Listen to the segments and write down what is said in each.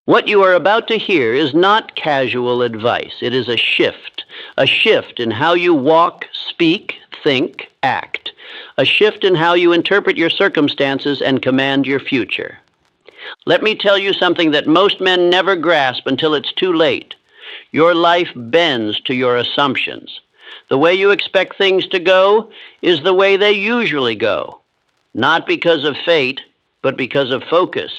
What you are about to hear is not casual advice. It is a shift in how you walk, speak, think, act, a shift in how you interpret your circumstances and command your future. Let me tell you something that most men never grasp until it's too late. Your life bends to your assumptions. The way you expect things to go is the way they usually go, not because of fate, but because of focus.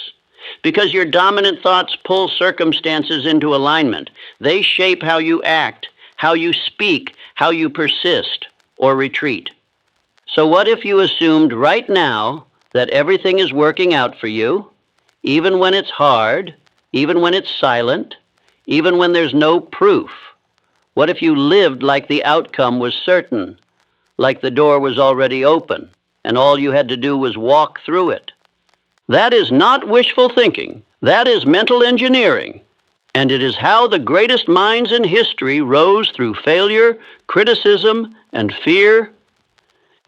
Because your dominant thoughts pull circumstances into alignment. They shape how you act, how you speak, how you persist or retreat. So what if you assumed right now that everything is working out for you, even when it's hard, even when it's silent, even when there's no proof? What if you lived like the outcome was certain, like the door was already open, and all you had to do was walk through it? That is not wishful thinking. That is mental engineering. And it is how the greatest minds in history rose through failure, criticism, and fear.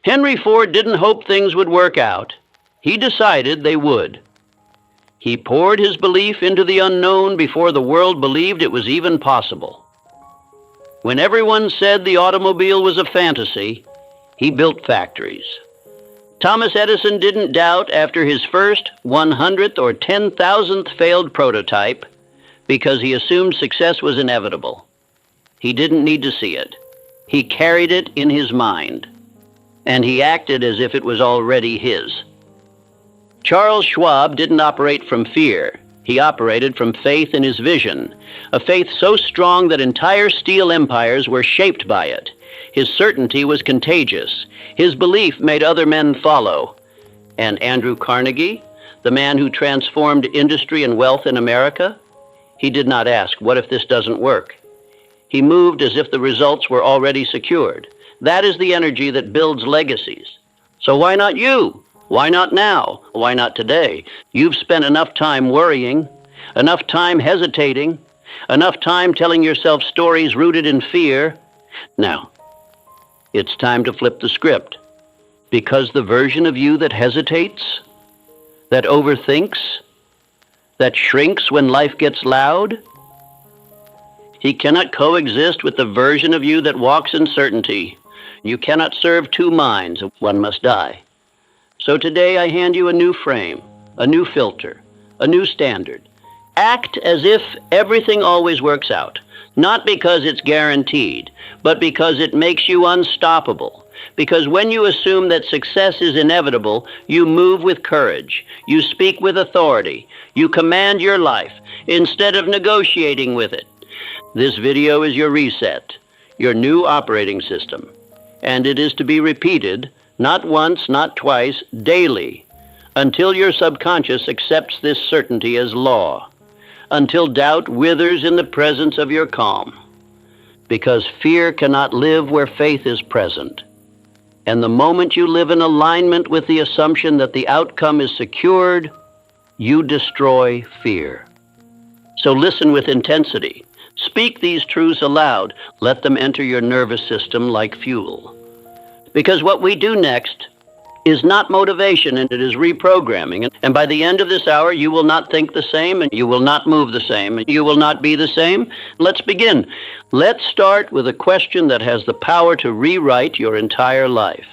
Henry Ford didn't hope things would work out. He decided they would. He poured his belief into the unknown before the world believed it was even possible. When everyone said the automobile was a fantasy, he built factories. Thomas Edison didn't doubt after his first 100th or 10,000th failed prototype because he assumed success was inevitable. He didn't need to see it. He carried it in his mind, and he acted as if it was already his. Charles Schwab didn't operate from fear. He operated from faith in his vision, a faith so strong that entire steel empires were shaped by it. His certainty was contagious. His belief made other men follow. And Andrew Carnegie, the man who transformed industry and wealth in America, he did not ask, what if this doesn't work? He moved as if the results were already secured. That is the energy that builds legacies. So why not you? Why not now? Why not today? You've spent enough time worrying, enough time hesitating, enough time telling yourself stories rooted in fear. Now, it's time to flip the script, because the version of you that hesitates, that overthinks, that shrinks when life gets loud, he cannot coexist with the version of you that walks in certainty. You cannot serve two minds. One must die. So today I hand you a new frame, a new filter, a new standard. Act as if everything always works out. Not because it's guaranteed, but because it makes you unstoppable. Because when you assume that success is inevitable, you move with courage. You speak with authority. You command your life instead of negotiating with it. This video is your reset, your new operating system. And it is to be repeated, not once, not twice, daily, until your subconscious accepts this certainty as law. Until doubt withers in the presence of your calm. Because fear cannot live where faith is present. And the moment you live in alignment with the assumption that the outcome is secured, you destroy fear. So listen with intensity. Speak these truths aloud. Let them enter your nervous system like fuel. Because what we do next is not motivation, and it is reprogramming. And by the end of this hour, you will not think the same, and you will not move the same, and you will not be the same. Let's begin. Let's start with a question that has the power to rewrite your entire life.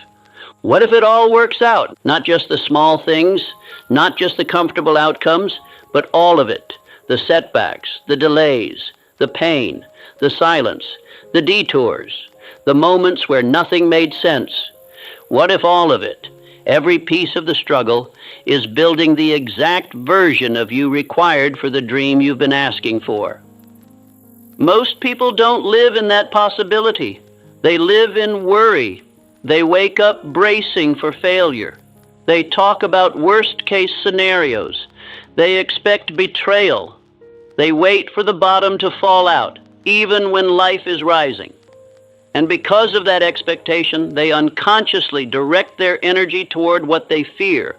What if it all works out? Not just the small things, not just the comfortable outcomes, but all of it. The setbacks, the delays, the pain, the silence, the detours, the moments where nothing made sense. What if all of it, every piece of the struggle, is building the exact version of you required for the dream you've been asking for? Most people don't live in that possibility. They live in worry. They wake up bracing for failure. They talk about worst-case scenarios. They expect betrayal. They wait for the bottom to fall out, even when life is rising. And because of that expectation, they unconsciously direct their energy toward what they fear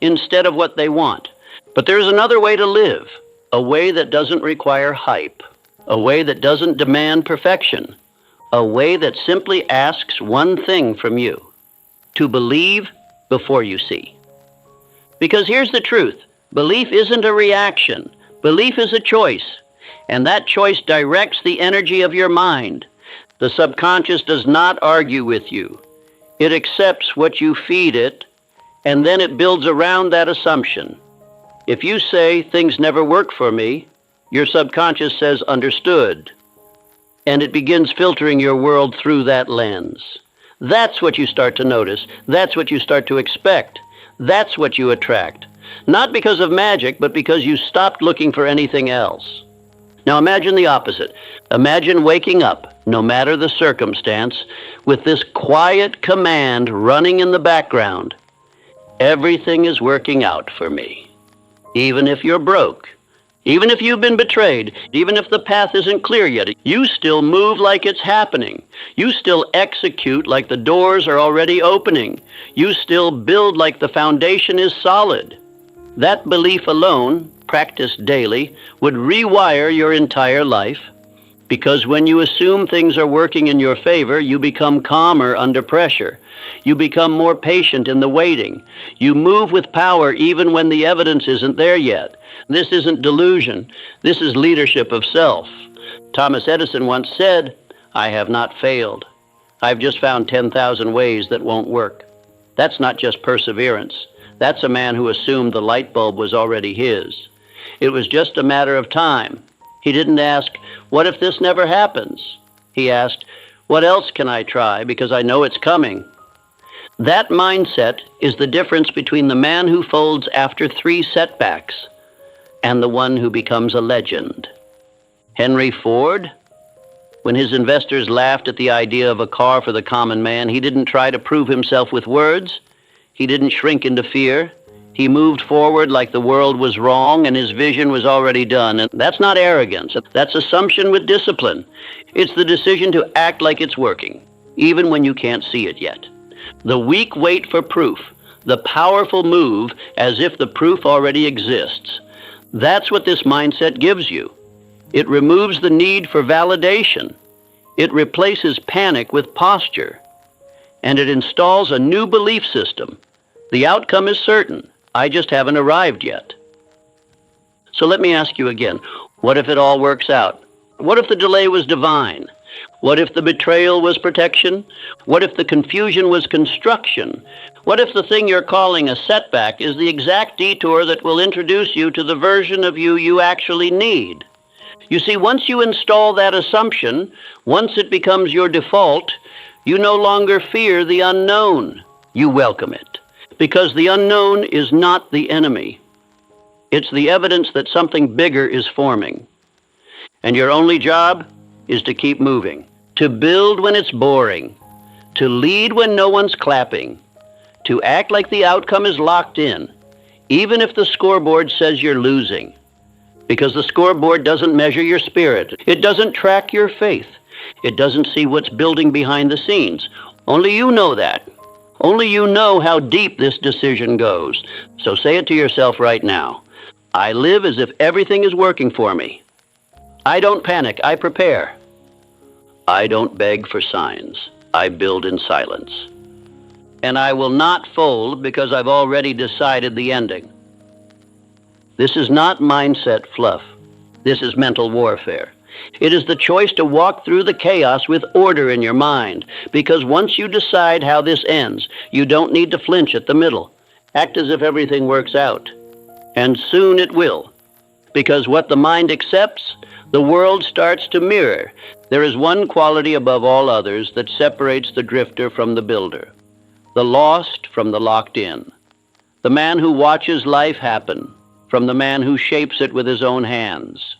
instead of what they want. But there's another way to live, a way that doesn't require hype, a way that doesn't demand perfection, a way that simply asks one thing from you: to believe before you see. Because here's the truth: belief isn't a reaction. Belief is a choice, and that choice directs the energy of your mind. The subconscious does not argue with you. It accepts what you feed it, and then it builds around that assumption. If you say, things never work for me, your subconscious says, understood. And it begins filtering your world through that lens. That's what you start to notice. That's what you start to expect. That's what you attract. Not because of magic, but because you stopped looking for anything else. Now imagine the opposite. Imagine waking up, no matter the circumstance, with this quiet command running in the background. Everything is working out for me. Even if you're broke, even if you've been betrayed, even if the path isn't clear yet, you still move like it's happening. You still execute like the doors are already opening. You still build like the foundation is solid. That belief alone, practiced daily, would rewire your entire life, because when you assume things are working in your favor, you become calmer under pressure. You become more patient in the waiting. You move with power even when the evidence isn't there yet. This isn't delusion. This is leadership of self. Thomas Edison once said, "I have not failed. I've just found 10,000 ways that won't work." That's not just perseverance. That's a man who assumed the light bulb was already his. It was just a matter of time. He didn't ask, what if this never happens? He asked, what else can I try because I know it's coming? That mindset is the difference between the man who folds after 3 setbacks and the one who becomes a legend. Henry Ford, when his investors laughed at the idea of a car for the common man, he didn't try to prove himself with words. He didn't shrink into fear. He moved forward like the world was wrong and his vision was already done. And that's not arrogance. That's assumption with discipline. It's the decision to act like it's working, even when you can't see it yet. The weak wait for proof. The powerful move as if the proof already exists. That's what this mindset gives you. It removes the need for validation. It replaces panic with posture. And it installs a new belief system. The outcome is certain. I just haven't arrived yet. So let me ask you again, what if it all works out? What if the delay was divine? What if the betrayal was protection? What if the confusion was construction? What if the thing you're calling a setback is the exact detour that will introduce you to the version of you you actually need? You see, once you install that assumption, once it becomes your default, you no longer fear the unknown. You welcome it. Because the unknown is not the enemy. It's the evidence that something bigger is forming. And your only job is to keep moving, to build when it's boring, to lead when no one's clapping, to act like the outcome is locked in, even if the scoreboard says you're losing. Because the scoreboard doesn't measure your spirit. It doesn't track your faith. It doesn't see what's building behind the scenes. Only you know that. Only you know how deep this decision goes. So say it to yourself right now. I live as if everything is working for me. I don't panic, I prepare. I don't beg for signs. I build in silence. And I will not fold because I've already decided the ending. This is not mindset fluff. This is mental warfare. It is the choice to walk through the chaos with order in your mind, because once you decide how this ends, you don't need to flinch at the middle. Act as if everything works out. And soon it will. Because what the mind accepts, the world starts to mirror. There is one quality above all others that separates the drifter from the builder, the lost from the locked in, the man who watches life happen from the man who shapes it with his own hands.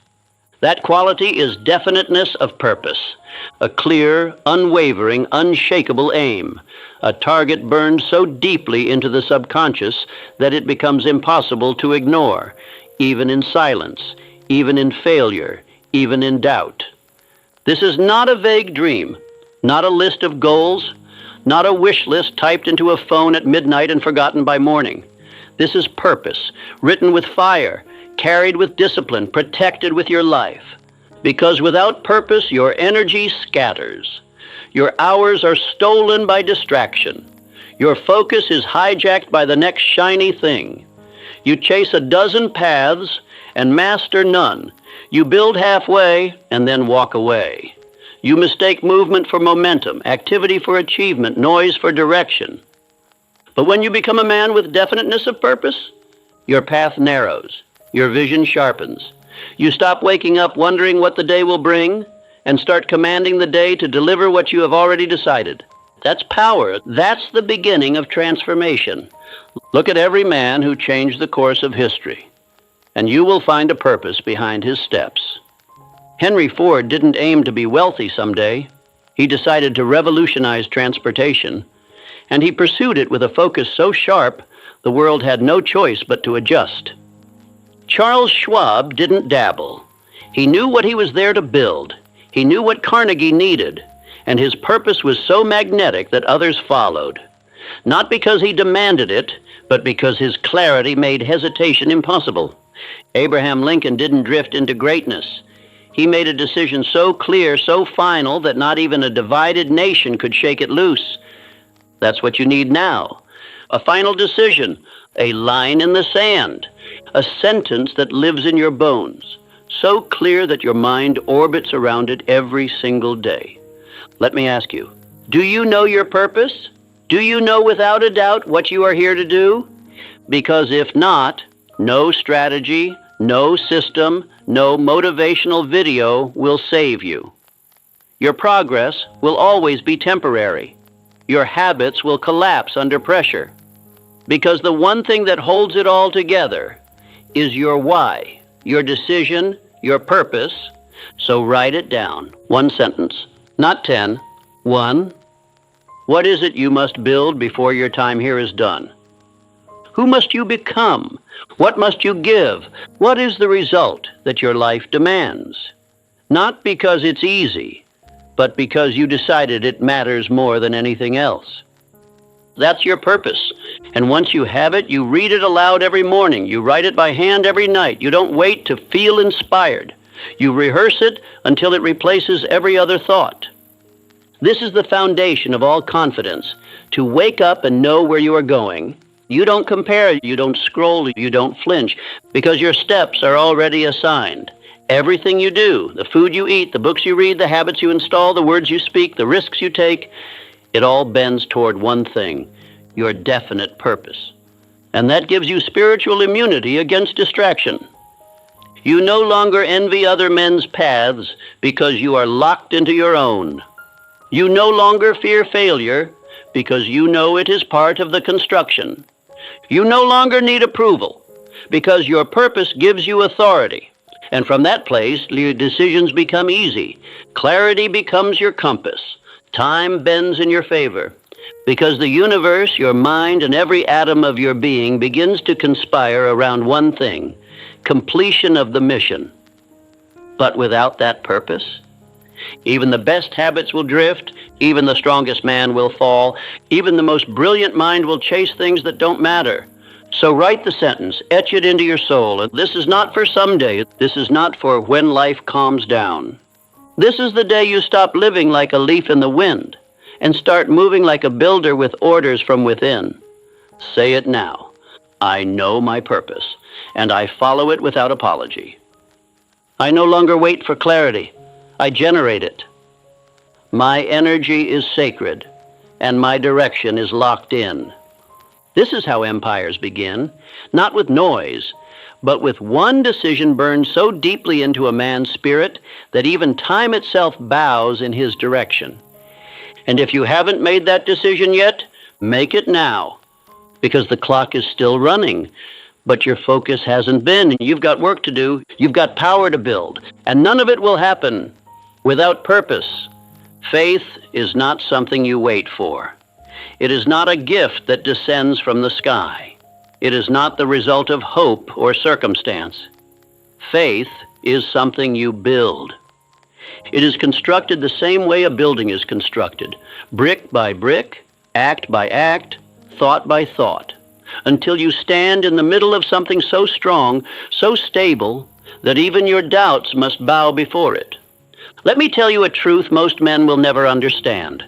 That quality is definiteness of purpose, a clear, unwavering, unshakable aim, a target burned so deeply into the subconscious that it becomes impossible to ignore, even in silence, even in failure, even in doubt. This is not a vague dream, not a list of goals, not a wish list typed into a phone at midnight and forgotten by morning. This is purpose, written with fire, carried with discipline, protected with your life. Because without purpose, your energy scatters. Your hours are stolen by distraction. Your focus is hijacked by the next shiny thing. You chase a dozen paths, and master none. You build halfway and then walk away. You mistake movement for momentum, activity for achievement, noise for direction. But when you become a man with definiteness of purpose, your path narrows, your vision sharpens. You stop waking up wondering what the day will bring and start commanding the day to deliver what you have already decided. That's power. That's the beginning of transformation. Look at every man who changed the course of history, and you will find a purpose behind his steps. Henry Ford didn't aim to be wealthy someday. He decided to revolutionize transportation, and he pursued it with a focus so sharp the world had no choice but to adjust. Charles Schwab didn't dabble. He knew what he was there to build. He knew what Carnegie needed, and his purpose was so magnetic that others followed. Not because he demanded it, but because his clarity made hesitation impossible. Abraham Lincoln didn't drift into greatness. He made a decision so clear, so final, that not even a divided nation could shake it loose. That's what you need now. A final decision, a line in the sand, a sentence that lives in your bones, so clear that your mind orbits around it every single day. Let me ask you, do you know your purpose? Do you know without a doubt what you are here to do? Because if not, no strategy, no system, no motivational video will save you. Your progress will always be temporary. Your habits will collapse under pressure. Because the one thing that holds it all together is your why, your decision, your purpose. So write it down. One sentence, not 10. 1. What is it you must build before your time here is done? Who must you become? What must you give? What is the result that your life demands? Not because it's easy, but because you decided it matters more than anything else. That's your purpose. And once you have it, you read it aloud every morning. You write it by hand every night. You don't wait to feel inspired. You rehearse it until it replaces every other thought. This is the foundation of all confidence, to wake up and know where you are going. You don't compare, you don't scroll, you don't flinch, because your steps are already assigned. Everything you do, the food you eat, the books you read, the habits you install, the words you speak, the risks you take, it all bends toward one thing, your definite purpose. And that gives you spiritual immunity against distraction. You no longer envy other men's paths because you are locked into your own. You no longer fear failure because you know it is part of the construction. You no longer need approval because your purpose gives you authority. And from that place, your decisions become easy. Clarity becomes your compass. Time bends in your favor. Because the universe, your mind, and every atom of your being begins to conspire around one thing, completion of the mission. But without that purpose, even the best habits will drift, even the strongest man will fall, even the most brilliant mind will chase things that don't matter. So write the sentence, etch it into your soul. And this is not for someday. This is not for when life calms down. This is the day you stop living like a leaf in the wind and start moving like a builder with orders from within. Say it now. I know my purpose, and I follow it without apology. I no longer wait for clarity. I generate it. My energy is sacred, and my direction is locked in. This is how empires begin, not with noise, but with one decision burned so deeply into a man's spirit that even time itself bows in his direction. And if you haven't made that decision yet, make it now, because the clock is still running, but your focus hasn't been. You've got work to do. You've got power to build, and none of it will happen without purpose. Faith is not something you wait for. It is not a gift that descends from the sky. It is not the result of hope or circumstance. Faith is something you build. It is constructed the same way a building is constructed, brick by brick, act by act, thought by thought, until you stand in the middle of something so strong, so stable, that even your doubts must bow before it. Let me tell you a truth most men will never understand.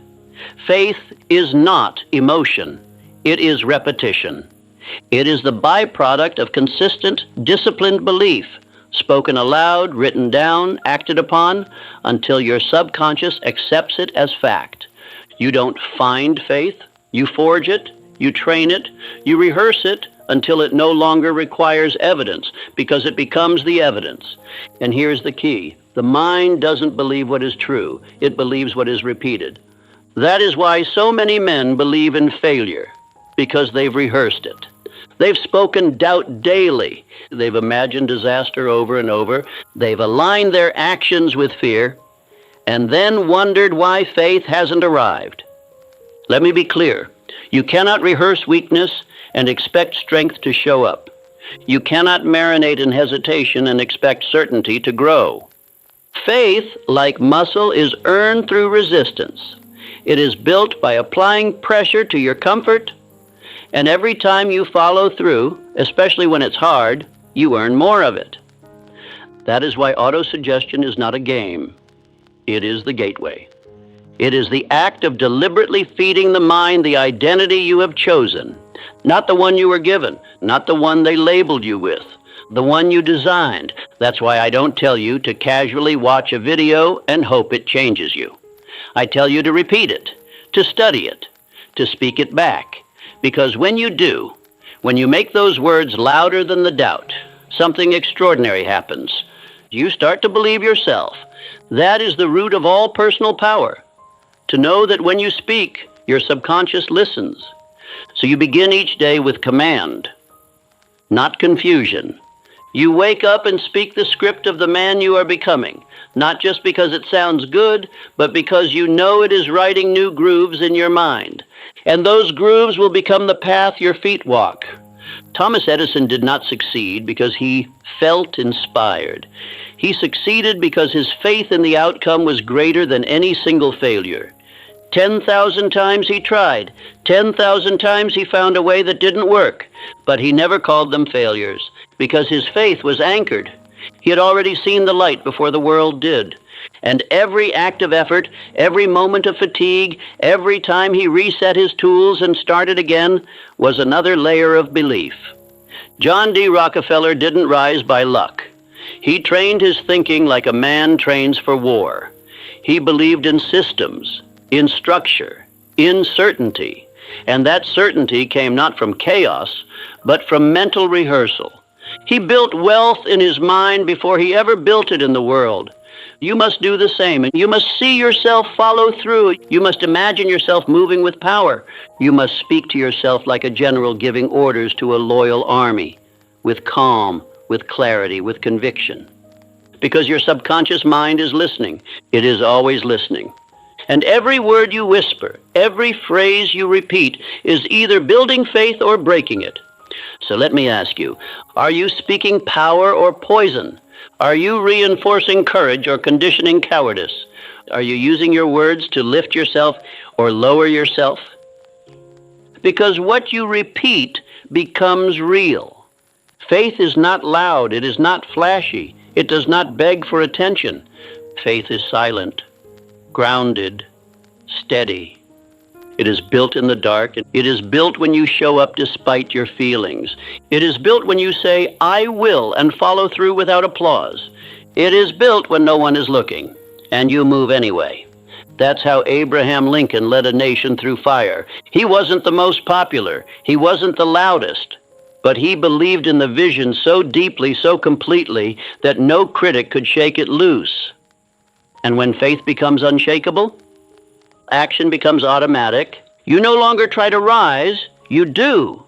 Faith is not emotion. It is repetition. It is the byproduct of consistent, disciplined belief, spoken aloud, written down, acted upon, until your subconscious accepts it as fact. You don't find faith, you forge it, you train it, you rehearse it until it no longer requires evidence, because it becomes the evidence. And here's the key. The mind doesn't believe what is true. It believes what is repeated. That is why so many men believe in failure, because they've rehearsed it. They've spoken doubt daily. They've imagined disaster over and over. They've aligned their actions with fear, and then wondered why faith hasn't arrived. Let me be clear. You cannot rehearse weakness and expect strength to show up. You cannot marinate in hesitation and expect certainty to grow. Faith, like muscle, is earned through resistance. It is built by applying pressure to your comfort, and every time you follow through, especially when it's hard, you earn more of it. That is why autosuggestion is not a game. It is the gateway. It is the act of deliberately feeding the mind the identity you have chosen, not the one you were given, not the one they labeled you with, the one you designed. That's why I don't tell you to casually watch a video and hope it changes you. I tell you to repeat it, to study it, to speak it back. Because when you do, when you make those words louder than the doubt, something extraordinary happens. You start to believe yourself. That is the root of all personal power. To know that when you speak, your subconscious listens. So you begin each day with command, not confusion. You wake up and speak the script of the man you are becoming, not just because it sounds good, but because you know it is writing new grooves in your mind. And those grooves will become the path your feet walk. Thomas Edison did not succeed because he felt inspired. He succeeded because his faith in the outcome was greater than any single failure. 10,000 times he tried. 10,000 times he found a way that didn't work. But he never called them failures because his faith was anchored. He had already seen the light before the world did. And every act of effort, every moment of fatigue, every time he reset his tools and started again, was another layer of belief. John D. Rockefeller didn't rise by luck. He trained his thinking like a man trains for war. He believed in systems, in structure, in certainty. And that certainty came not from chaos, but from mental rehearsal. He built wealth in his mind before he ever built it in the world. You must do the same, and you must see yourself follow through. You must imagine yourself moving with power. You must speak to yourself like a general giving orders to a loyal army, with calm, with clarity, with conviction. Because your subconscious mind is listening. It is always listening. And every word you whisper, every phrase you repeat is either building faith or breaking it. So let me ask you, are you speaking power or poison? Are you reinforcing courage or conditioning cowardice? Are you using your words to lift yourself or lower yourself? Because what you repeat becomes real. Faith is not loud. It is not flashy. It does not beg for attention. Faith is silent, grounded, steady. It is built in the dark. It is built when you show up despite your feelings. It is built when you say, I will, and follow through without applause. It is built when no one is looking, and you move anyway. That's how Abraham Lincoln led a nation through fire. He wasn't the most popular. He wasn't the loudest. But he believed in the vision so deeply, so completely, that no critic could shake it loose. And when faith becomes unshakable, action becomes automatic. You no longer try to rise, you do.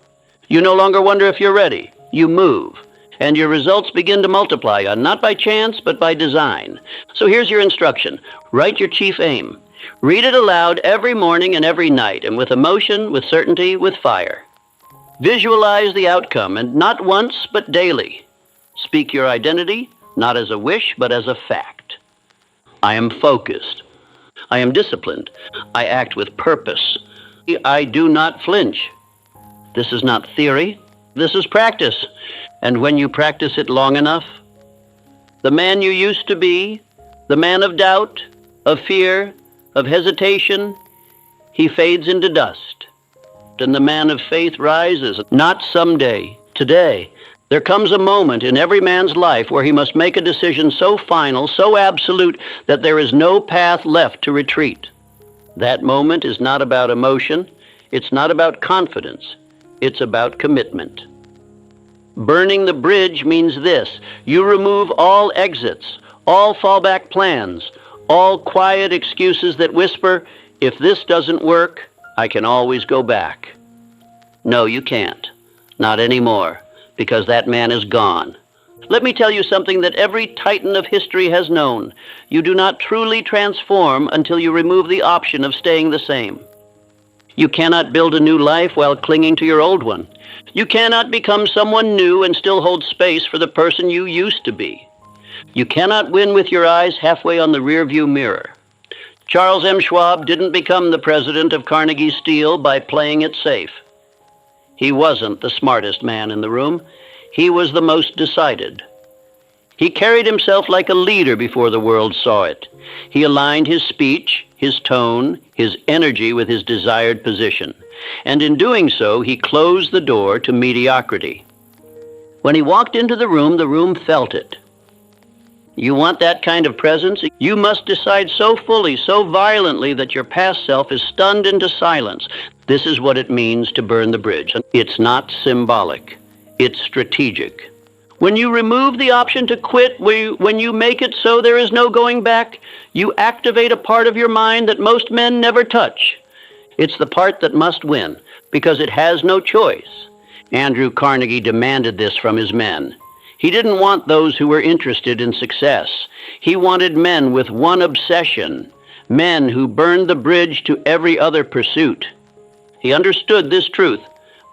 You no longer wonder if you're ready, you move. And your results begin to multiply, not by chance, but by design. So here's your instruction. Write your chief aim. Read it aloud every morning and every night, and with emotion, with certainty, with fire. Visualize the outcome, and not once, but daily. Speak your identity, not as a wish, but as a fact. I am focused. I am disciplined. I act with purpose. I do not flinch. This is not theory. This is practice. And when you practice it long enough, the man you used to be, the man of doubt, of fear, of hesitation, he fades into dust. And the man of faith rises, not someday, today. There comes a moment in every man's life where he must make a decision so final, so absolute, that there is no path left to retreat. That moment is not about emotion. It's not about confidence. It's about commitment. Burning the bridge means this: you remove all exits, all fallback plans, all quiet excuses that whisper, if this doesn't work, I can always go back. No, you can't. Not anymore, because that man is gone. Let me tell you something that every titan of history has known. You do not truly transform until you remove the option of staying the same. You cannot build a new life while clinging to your old one. You cannot become someone new and still hold space for the person you used to be. You cannot win with your eyes halfway on the rearview mirror. Charles M. Schwab didn't become the president of Carnegie Steel by playing it safe. He wasn't the smartest man in the room. He was the most decided. He carried himself like a leader before the world saw it. He aligned his speech, his tone, his energy with his desired position. And in doing so, he closed the door to mediocrity. When he walked into the room felt it. You want that kind of presence? You must decide so fully, so violently that your past self is stunned into silence. This is what it means to burn the bridge. It's not symbolic. It's strategic. When you remove the option to quit, when you make it so there is no going back, you activate a part of your mind that most men never touch. It's the part that must win, because it has no choice. Andrew Carnegie demanded this from his men. He didn't want those who were interested in success. He wanted men with one obsession, men who burned the bridge to every other pursuit. He understood this truth.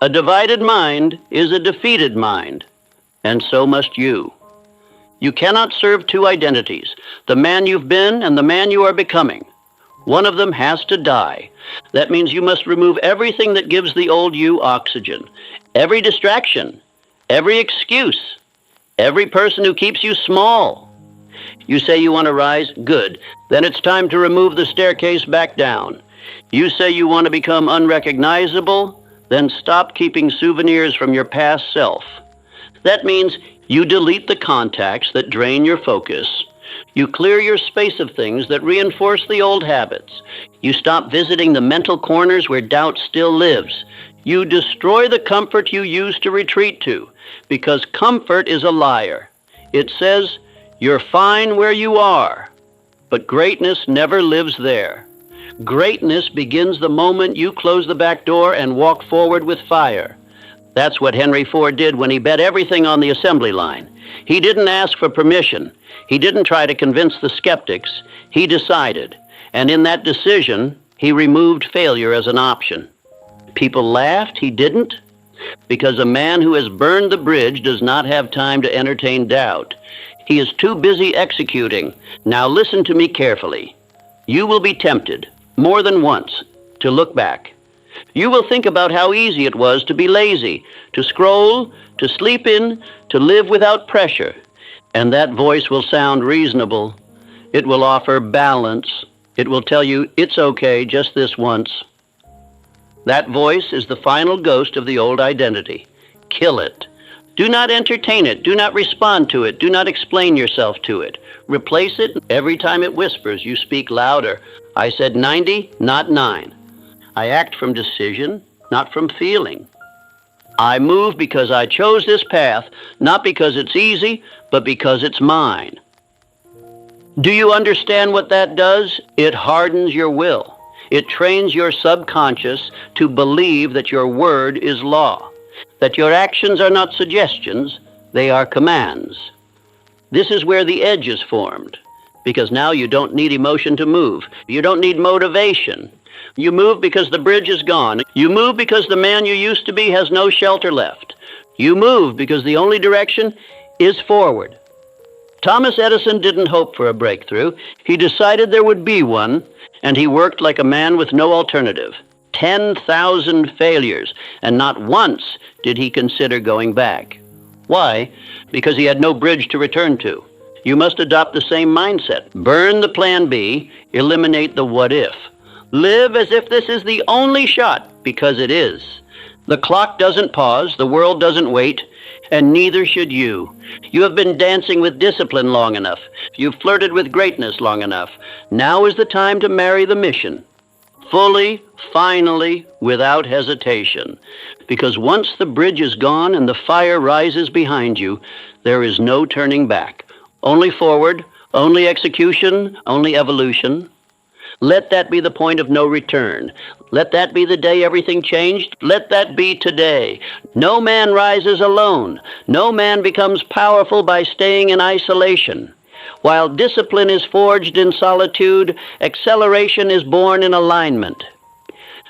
A divided mind is a defeated mind, and so must you. You cannot serve two identities, the man you've been and the man you are becoming. One of them has to die. That means you must remove everything that gives the old you oxygen, every distraction, every excuse, every person who keeps you small. You say you want to rise? Good. Then it's time to remove the staircase back down. You say you want to become unrecognizable? Then stop keeping souvenirs from your past self. That means you delete the contacts that drain your focus. You clear your space of things that reinforce the old habits. You stop visiting the mental corners where doubt still lives. You destroy the comfort you used to retreat to, because comfort is a liar. It says, you're fine where you are, but greatness never lives there. Greatness begins the moment you close the back door and walk forward with fire. That's what Henry Ford did when he bet everything on the assembly line. He didn't ask for permission. He didn't try to convince the skeptics. He decided. And in that decision, he removed failure as an option. People laughed. He didn't. Because a man who has burned the bridge does not have time to entertain doubt. He is too busy executing. Now listen to me carefully. You will be tempted, more than once, to look back. You will think about how easy it was to be lazy, to scroll, to sleep in, to live without pressure. And that voice will sound reasonable. It will offer balance. It will tell you it's okay just this once. That voice is the final ghost of the old identity. Kill it. Do not entertain it. Do not respond to it. Do not explain yourself to it. Replace it. Every time it whispers, you speak louder. I said 90, not 9. I act from decision, not from feeling. I move because I chose this path, not because it's easy, but because it's mine. Do you understand what that does? It hardens your will. It trains your subconscious to believe that your word is law, that your actions are not suggestions, they are commands. This is where the edge is formed, because now you don't need emotion to move. You don't need motivation. You move because the bridge is gone. You move because the man you used to be has no shelter left. You move because the only direction is forward. Thomas Edison didn't hope for a breakthrough. He decided there would be one, and he worked like a man with no alternative. 10,000 failures, and not once did he consider going back. Why? Because he had no bridge to return to. You must adopt the same mindset. Burn the plan B, eliminate the what if. Live as if this is the only shot, because it is. The clock doesn't pause, the world doesn't wait, and neither should you. You have been dancing with discipline long enough. You've flirted with greatness long enough. Now is the time to marry the mission. Fully, finally, without hesitation. Because once the bridge is gone and the fire rises behind you, there is no turning back. Only forward, only execution, only evolution. Let that be the point of no return. Let that be the day everything changed. Let that be today. No man rises alone. No man becomes powerful by staying in isolation. While discipline is forged in solitude, acceleration is born in alignment.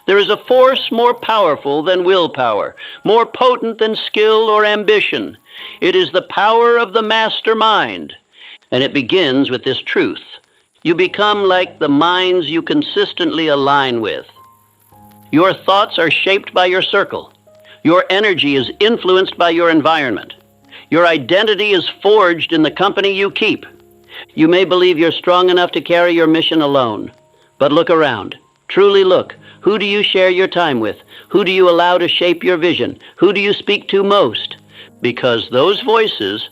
There is a force more powerful than willpower, more potent than skill or ambition. It is the power of the mastermind, and it begins with this truth. You become like the minds you consistently align with. Your thoughts are shaped by your circle. Your energy is influenced by your environment. Your identity is forged in the company you keep. You may believe you're strong enough to carry your mission alone, but look around. Truly look. Who do you share your time with? Who do you allow to shape your vision? Who do you speak to most? Because those voices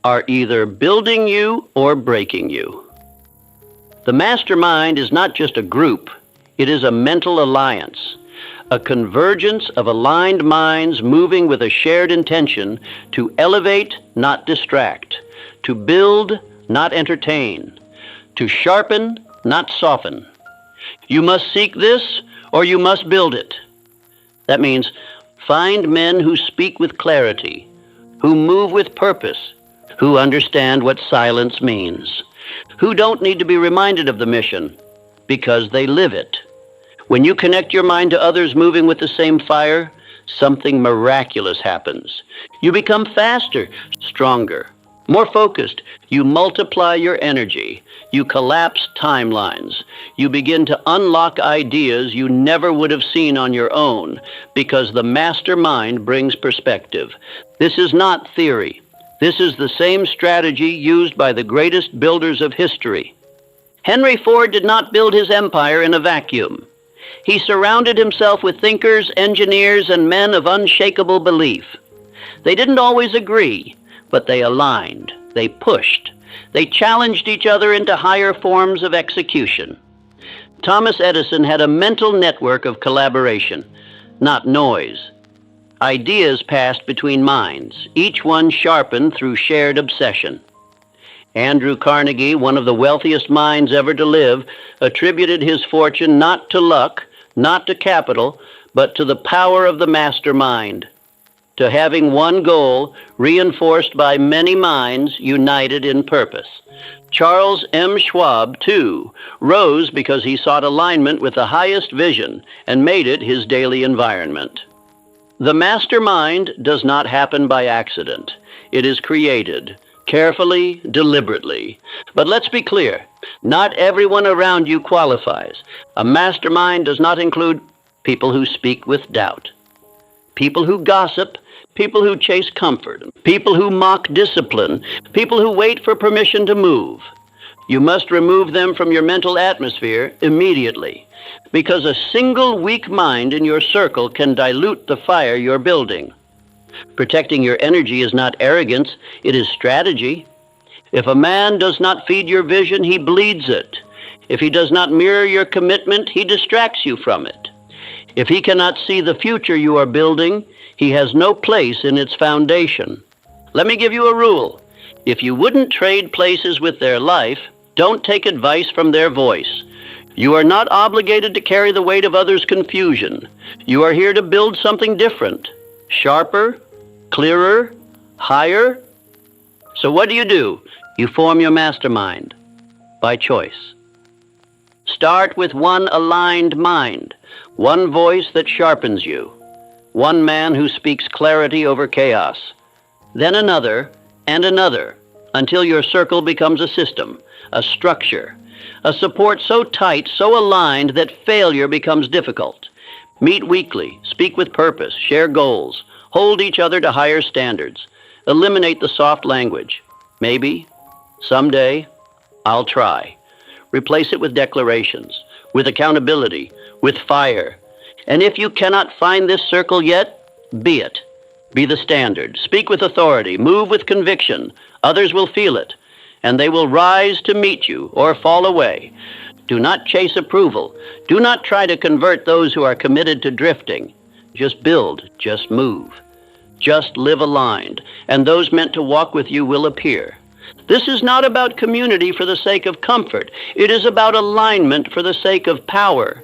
are either building you or breaking you. The mastermind is not just a group, it is a mental alliance, a convergence of aligned minds moving with a shared intention to elevate, not distract, to build, not entertain, to sharpen, not soften. You must seek this, or you must build it. That means find men who speak with clarity, who move with purpose, who understand what silence means, who don't need to be reminded of the mission because they live it. When you connect your mind to others moving with the same fire, something miraculous happens. You become faster, stronger, more focused. You multiply your energy. You collapse timelines. You begin to unlock ideas you never would have seen on your own because the mastermind brings perspective. This is not theory. This is the same strategy used by the greatest builders of history. Henry Ford did not build his empire in a vacuum. He surrounded himself with thinkers, engineers, and men of unshakable belief. They didn't always agree, but they aligned, they pushed, they challenged each other into higher forms of execution. Thomas Edison had a mental network of collaboration, not noise. Ideas passed between minds, each one sharpened through shared obsession. Andrew Carnegie, one of the wealthiest minds ever to live, attributed his fortune not to luck, not to capital, but to the power of the mastermind, to having one goal reinforced by many minds united in purpose. Charles M. Schwab, too, rose because he sought alignment with the highest vision and made it his daily environment. The mastermind does not happen by accident. It is created, carefully, deliberately. But let's be clear, not everyone around you qualifies. A mastermind does not include people who speak with doubt, people who gossip, people who chase comfort, people who mock discipline, people who wait for permission to move. You must remove them from your mental atmosphere immediately, because a single weak mind in your circle can dilute the fire you're building. Protecting your energy is not arrogance, it is strategy. If a man does not feed your vision, he bleeds it. If he does not mirror your commitment, he distracts you from it. If he cannot see the future you are building, he has no place in its foundation. Let me give you a rule. If you wouldn't trade places with their life, don't take advice from their voice. You are not obligated to carry the weight of others' confusion. You are here to build something different, sharper, clearer, higher. So what do? You form your mastermind by choice. Start with one aligned mind, one voice that sharpens you, one man who speaks clarity over chaos, then another and another, until your circle becomes a system, a structure, a support so tight, so aligned that failure becomes difficult. Meet weekly, speak with purpose, share goals, hold each other to higher standards, eliminate the soft language. Maybe, someday, I'll try. Replace it with declarations, with accountability, with fire. And if you cannot find this circle yet, be it. Be the standard. Speak with authority. Move with conviction. Others will feel it, and they will rise to meet you or fall away. Do not chase approval. Do not try to convert those who are committed to drifting. Just build. Just move. Just live aligned, and those meant to walk with you will appear. This is not about community for the sake of comfort. It is about alignment for the sake of power.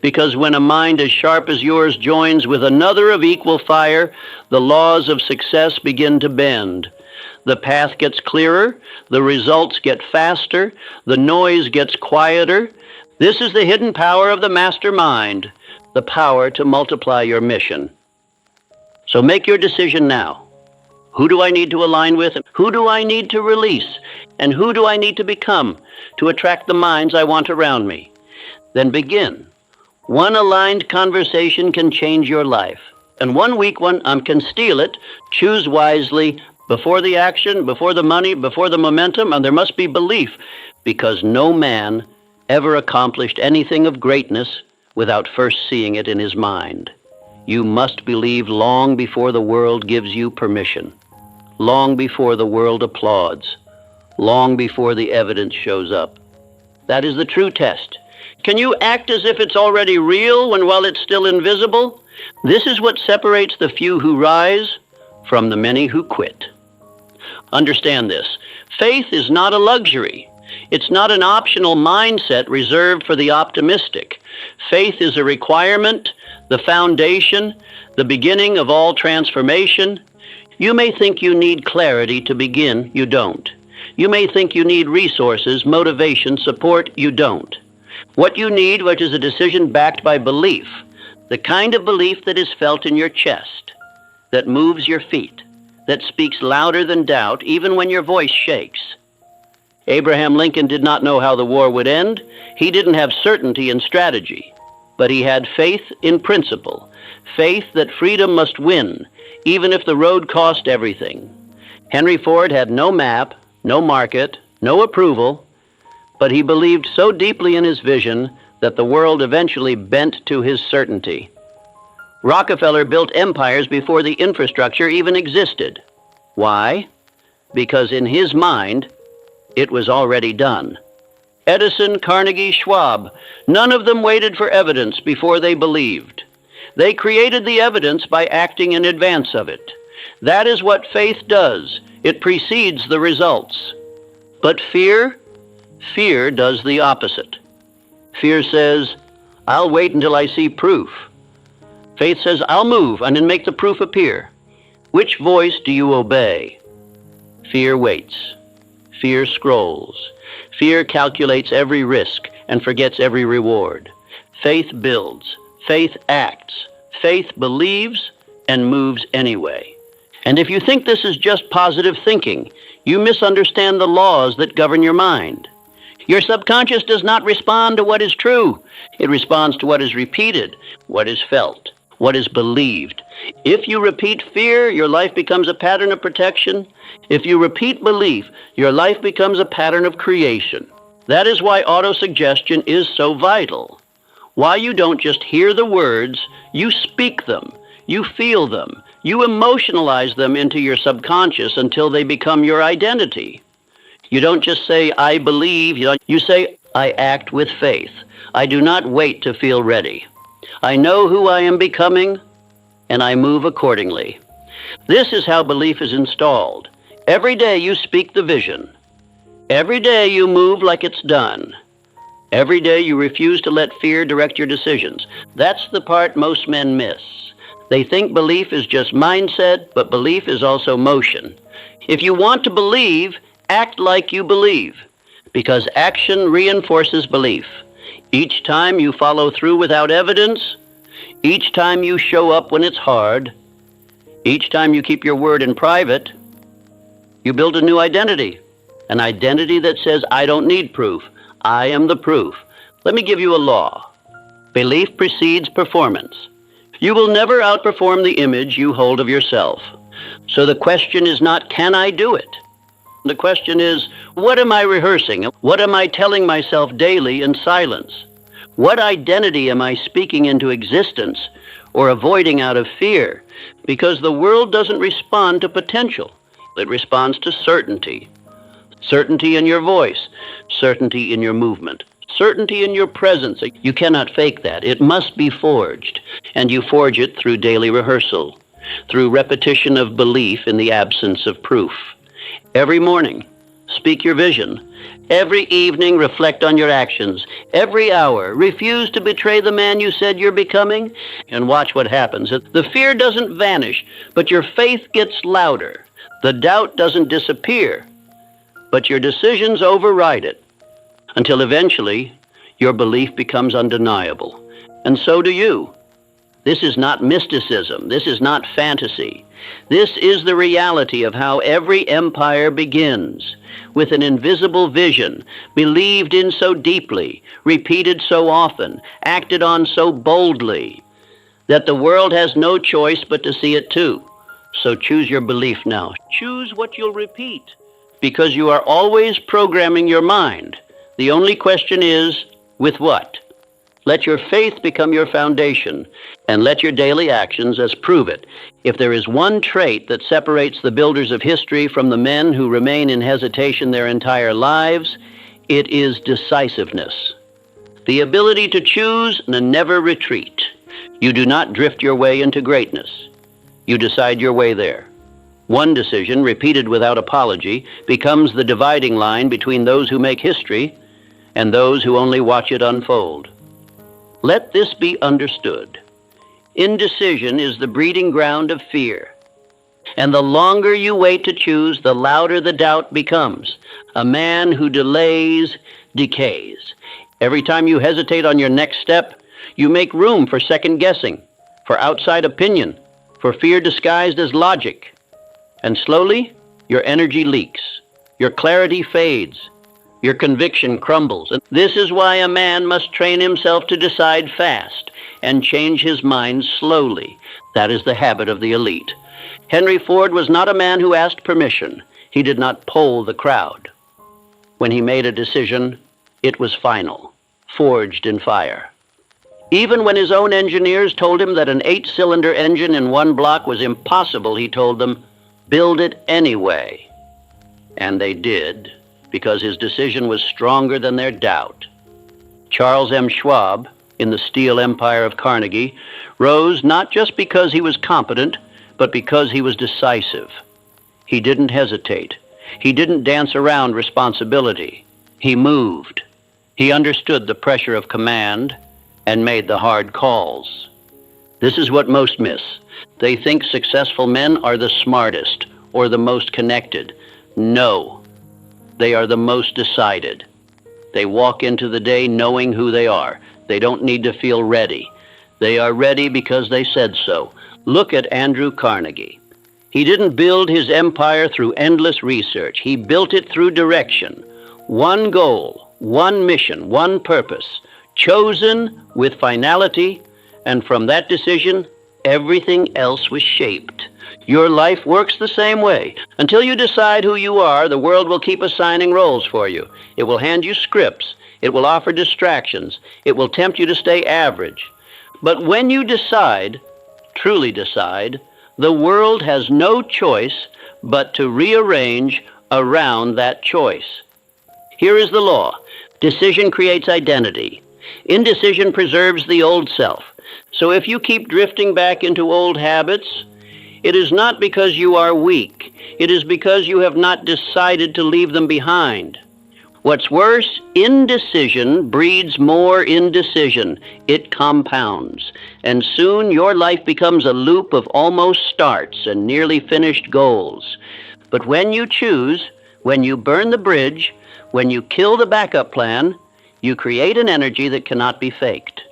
Because when a mind as sharp as yours joins with another of equal fire, the laws of success begin to bend. The path gets clearer, the results get faster, the noise gets quieter. This is the hidden power of the master mind, the power to multiply your mission. So make your decision now. Who do I need to align with? Who do I need to release? And who do I need to become to attract the minds I want around me? Then begin. One aligned conversation can change your life. And one weak one can steal it. Choose wisely. Before the action, before the money, before the momentum, and there must be belief, because no man ever accomplished anything of greatness without first seeing it in his mind. You must believe long before the world gives you permission, long before the world applauds, long before the evidence shows up. That is the true test. Can you act as if it's already real while it's still invisible? This is what separates the few who rise from the many who quit. Understand this. Faith is not a luxury. It's not an optional mindset reserved for the optimistic. Faith is a requirement, the foundation, the beginning of all transformation. You may think you need clarity to begin. You don't. You may think you need resources, motivation, support. You don't. What you need, which is a decision backed by belief, the kind of belief that is felt in your chest, that moves your feet, that speaks louder than doubt, even when your voice shakes. Abraham Lincoln did not know how the war would end. He didn't have certainty in strategy, but he had faith in principle, faith that freedom must win, even if the road cost everything. Henry Ford had no map, no market, no approval, but he believed so deeply in his vision that the world eventually bent to his certainty. Rockefeller built empires before the infrastructure even existed. Why? Because in his mind, it was already done. Edison, Carnegie, Schwab, none of them waited for evidence before they believed. They created the evidence by acting in advance of it. That is what faith does. It precedes the results. But fear does the opposite. Fear says, I'll wait until I see proof. Faith says, I'll move and then make the proof appear. Which voice do you obey? Fear waits. Fear scrolls. Fear calculates every risk and forgets every reward. Faith builds. Faith acts. Faith believes and moves anyway. And if you think this is just positive thinking, you misunderstand the laws that govern your mind. Your subconscious does not respond to what is true. It responds to what is repeated, what is felt, what is believed. If you repeat fear, your life becomes a pattern of protection. If you repeat belief, your life becomes a pattern of creation. That is why autosuggestion is so vital. Why you don't just hear the words, you speak them, you feel them, you emotionalize them into your subconscious until they become your identity. You don't just say, I believe, you say, I act with faith. I do not wait to feel ready. I know who I am becoming, and I move accordingly. This is how belief is installed. Every day you speak the vision. Every day you move like it's done. Every day you refuse to let fear direct your decisions. That's the part most men miss. They think belief is just mindset, but belief is also motion. If you want to believe, act like you believe, because action reinforces belief. Each time you follow through without evidence, each time you show up when it's hard, each time you keep your word in private, you build a new identity, an identity that says, I don't need proof. I am the proof. Let me give you a law. Belief precedes performance. You will never outperform the image you hold of yourself. So the question is not, can I do it? The question is, what am I rehearsing? What am I telling myself daily in silence? What identity am I speaking into existence or avoiding out of fear? Because the world doesn't respond to potential. It responds to certainty. Certainty in your voice, certainty in your movement, certainty in your presence. You cannot fake that. It must be forged, and you forge it through daily rehearsal, through repetition of belief in the absence of proof. Every morning, speak your vision. Every evening, reflect on your actions. Every hour, refuse to betray the man you said you're becoming, and watch what happens. The fear doesn't vanish, but your faith gets louder. The doubt doesn't disappear, but your decisions override it, until eventually your belief becomes undeniable. And so do you. This is not mysticism. This is not fantasy. This is the reality of how every empire begins, with an invisible vision, believed in so deeply, repeated so often, acted on so boldly, that the world has no choice but to see it too. So choose your belief now. Choose what you'll repeat, because you are always programming your mind. The only question is, with what? Let your faith become your foundation, and let your daily actions as prove it. If there is one trait that separates the builders of history from the men who remain in hesitation their entire lives, it is decisiveness. The ability to choose and never retreat. You do not drift your way into greatness. You decide your way there. One decision, repeated without apology, becomes the dividing line between those who make history and those who only watch it unfold. Let this be understood. Indecision is the breeding ground of fear. And the longer you wait to choose, the louder the doubt becomes. A man who delays decays. Every time you hesitate on your next step, you make room for second guessing, for outside opinion, for fear disguised as logic. And slowly, your energy leaks, your clarity fades, your conviction crumbles. And this is why a man must train himself to decide fast and change his mind slowly. That is the habit of the elite. Henry Ford was not a man who asked permission. He did not poll the crowd. When he made a decision, it was final, forged in fire. Even when his own engineers told him that an 8-cylinder engine in one block was impossible, he told them, build it anyway. And they did, because his decision was stronger than their doubt. Charles M. Schwab, in the steel empire of Carnegie, rose not just because he was competent, but because he was decisive. He didn't hesitate. He didn't dance around responsibility. He moved. He understood the pressure of command and made the hard calls. This is what most miss. They think successful men are the smartest or the most connected. No, they are the most decided. They walk into the day knowing who they are. They don't need to feel ready. They are ready because they said so. Look at Andrew Carnegie. He didn't build his empire through endless research. He built it through direction. One goal, one mission, one purpose, chosen with finality, and from that decision, everything else was shaped. Your life works the same way. Until you decide who you are, the world will keep assigning roles for you. It will hand you scripts. It will offer distractions. It will tempt you to stay average. But when you decide, truly decide, the world has no choice but to rearrange around that choice. Here is the law. Decision creates identity. Indecision preserves the old self. So if you keep drifting back into old habits, it is not because you are weak. It is because you have not decided to leave them behind. What's worse, indecision breeds more indecision. It compounds. And soon your life becomes a loop of almost starts and nearly finished goals. But when you choose, when you burn the bridge, when you kill the backup plan, you create an energy that cannot be faked.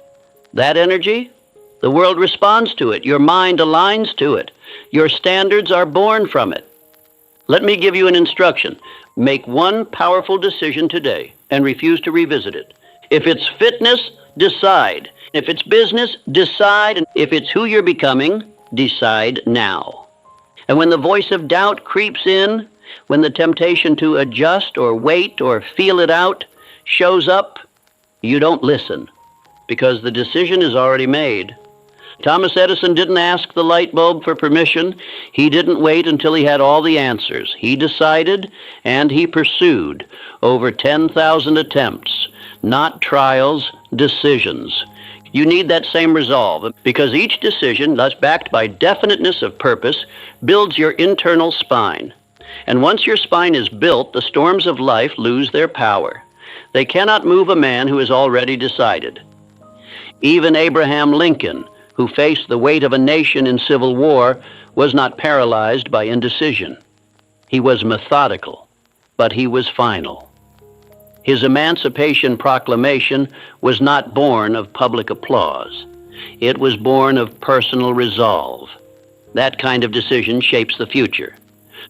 That energy, the world responds to it. Your mind aligns to it. Your standards are born from it. Let me give you an instruction. Make one powerful decision today and refuse to revisit it. If it's fitness, decide. If it's business, decide. And if it's who you're becoming, decide now. And when the voice of doubt creeps in, when the temptation to adjust or wait or feel it out shows up, you don't listen. because the decision is already made. Thomas Edison didn't ask the light bulb for permission. He didn't wait until he had all the answers. He decided and he pursued over 10,000 attempts, not trials, decisions. You need that same resolve because each decision that's backed by definiteness of purpose builds your internal spine. And once your spine is built, the storms of life lose their power. They cannot move a man who has already decided. Even Abraham Lincoln, who faced the weight of a nation in civil war, was not paralyzed by indecision. He was methodical, but he was final. His Emancipation Proclamation was not born of public applause. It was born of personal resolve. That kind of decision shapes the future.